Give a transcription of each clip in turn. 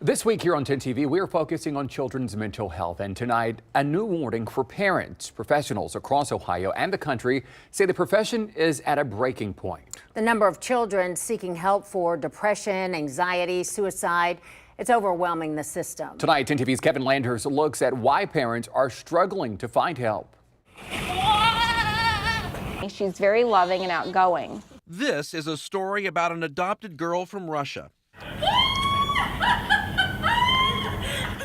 This week here on 10 TV, we are focusing on children's mental health. And tonight, a new warning for parents. Professionals across Ohio and the country say the profession is at a breaking point. The number of children seeking help for depression, anxiety, suicide, it's overwhelming the system. Tonight, 10 TV's Kevin Landers looks at why parents are struggling to find help. She's very loving and outgoing. This is a story about an adopted girl from Russia.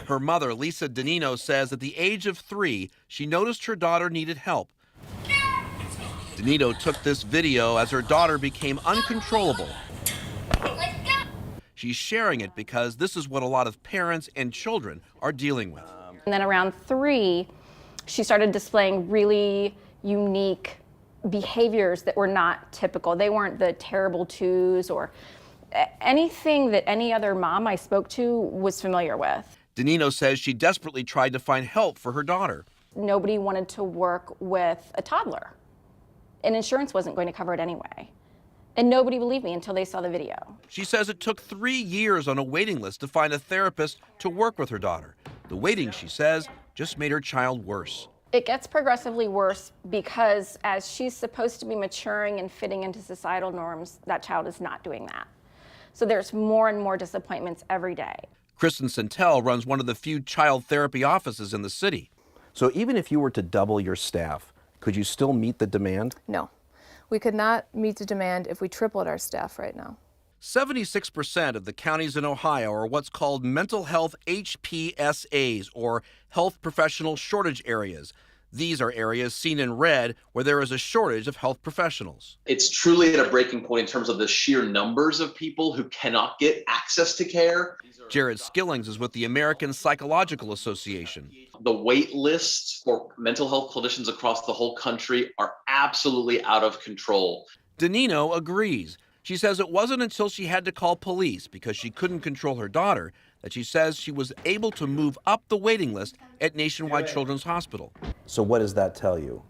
Her mother, Lisa Danino, says at the age of 3, she noticed her daughter needed help. Danino took this video as her daughter became uncontrollable. She's sharing it because this is what a lot of parents and children are dealing with. And then around 3, she started displaying really unique behaviors that were not typical. They weren't the terrible twos or anything that any other mom I spoke to was familiar with. Danino says she desperately tried to find help for her daughter. Nobody wanted to work with a toddler, and insurance wasn't going to cover it anyway. And nobody believed me until they saw the video. She says it took 3 years on a waiting list to find a therapist to work with her daughter. The waiting, she says, just made her child worse. It gets progressively worse because as she's supposed to be maturing and fitting into societal norms, that child is not doing that. So there's more and more disappointments every day. Kristen Santel runs one of the few child therapy offices in the city. So even if you were to double your staff, could you still meet the demand? No, we could not meet the demand if we tripled our staff right now. 76% of the counties in Ohio are what's called mental health HPSAs, or health professional shortage areas. These are areas seen in red where there is a shortage of health professionals. It's truly at a breaking point in terms of the sheer numbers of people who cannot get access to care. Jared Skillings is with the American Psychological Association. The wait lists for mental health clinicians across the whole country are absolutely out of control. Danino agrees. She says it wasn't until she had to call police because she couldn't control her daughter that she says she was able to move up the waiting list at Nationwide Children's Hospital. So what does that tell you?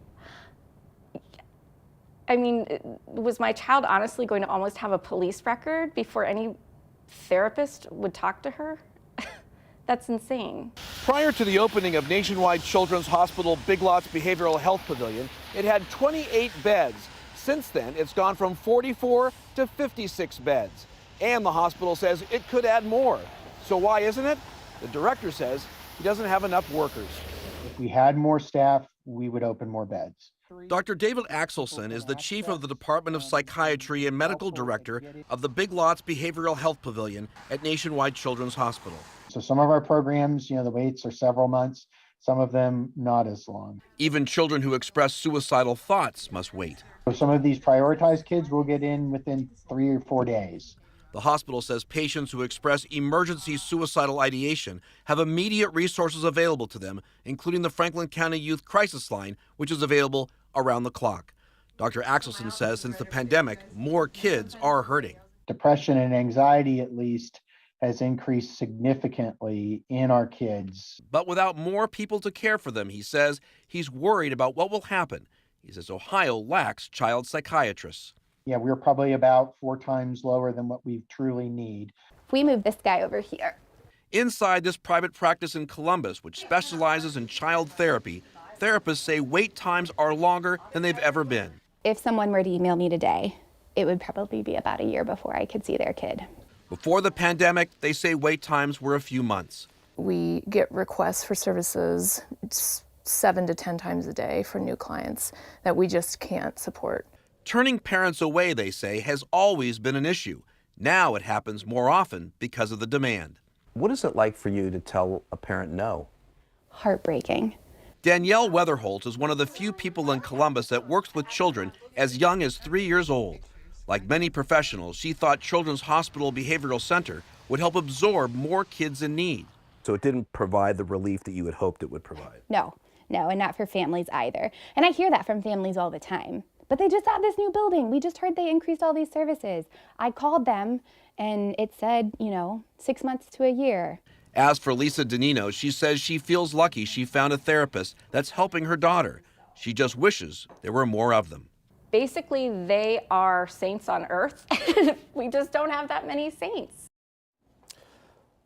I mean, was my child honestly going to almost have a police record before any therapist would talk to her? That's insane. Prior to the opening of Nationwide Children's Hospital Big Lots Behavioral Health Pavilion, it had 28 beds. Since then, it's gone from 44 to 56 beds. And the hospital says it could add more. So why isn't it? The director says he doesn't have enough workers. If we had more staff, we would open more beds. Dr. David Axelson is the chief of the Department of Psychiatry and medical director of the Big Lots Behavioral Health Pavilion at Nationwide Children's Hospital. So some of our programs, the waits are several months, some of them not as long. Even children who express suicidal thoughts must wait. So some of these prioritized kids will get in within 3 or 4 days. The hospital says patients who express emergency suicidal ideation have immediate resources available to them, including the Franklin County Youth Crisis Line, which is available around the clock. Dr. Axelson says since the pandemic, more kids are hurting. Depression and anxiety, at least, has increased significantly in our kids. But without more people to care for them, he says he's worried about what will happen. He says Ohio lacks child psychiatrists. Yeah, we're probably about 4 times lower than what we truly need. We move this guy over here. Inside this private practice in Columbus, which specializes in child therapy, therapists say wait times are longer than they've ever been. If someone were to email me today, it would probably be about a year before I could see their kid. Before the pandemic, they say wait times were a few months. We get requests for services 7 to 10 times a day for new clients that we just can't support. Turning parents away, they say, has always been an issue. Now it happens more often because of the demand. What is it like for you to tell a parent no? Heartbreaking. Danielle Weatherholt is one of the few people in Columbus that works with children as young as 3 years old. Like many professionals, she thought Children's Hospital Behavioral Center would help absorb more kids in need. So it didn't provide the relief that you had hoped it would provide? No, and not for families either. And I hear that from families all the time. But they just have this new building. We just heard they increased all these services. I called them and it said, 6 months to a year. As for Lisa Danino, she says she feels lucky she found a therapist that's helping her daughter. She just wishes there were more of them. Basically, they are saints on earth. We just don't have that many saints.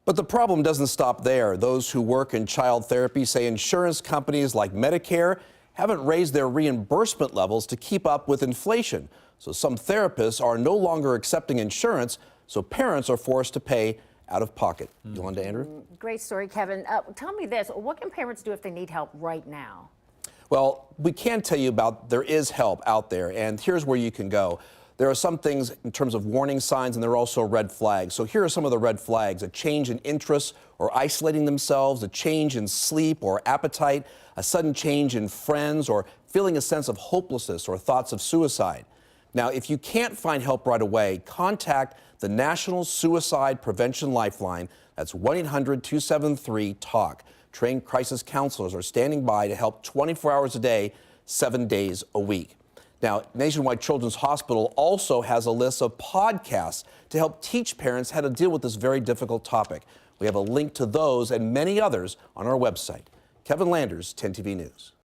But the problem doesn't stop there. Those who work in child therapy say insurance companies like Medicare haven't raised their reimbursement levels to keep up with inflation. So some therapists are no longer accepting insurance, so parents are forced to pay out of pocket. Yolanda, Andrew? Great story, Kevin. Tell me this, what can parents do if they need help right now? Well, we can tell you about there is help out there, and here's where you can go. There are some things in terms of warning signs, and there are also red flags. So here are some of the red flags: a change in interests or isolating themselves, a change in sleep or appetite, a sudden change in friends, or feeling a sense of hopelessness or thoughts of suicide. Now, if you can't find help right away, contact the National Suicide Prevention Lifeline. That's 1-800-273-TALK. Trained crisis counselors are standing by to help 24 hours a day, 7 days a week. Now, Nationwide Children's Hospital also has a list of podcasts to help teach parents how to deal with this very difficult topic. We have a link to those and many others on our website. Kevin Landers, 10 TV News.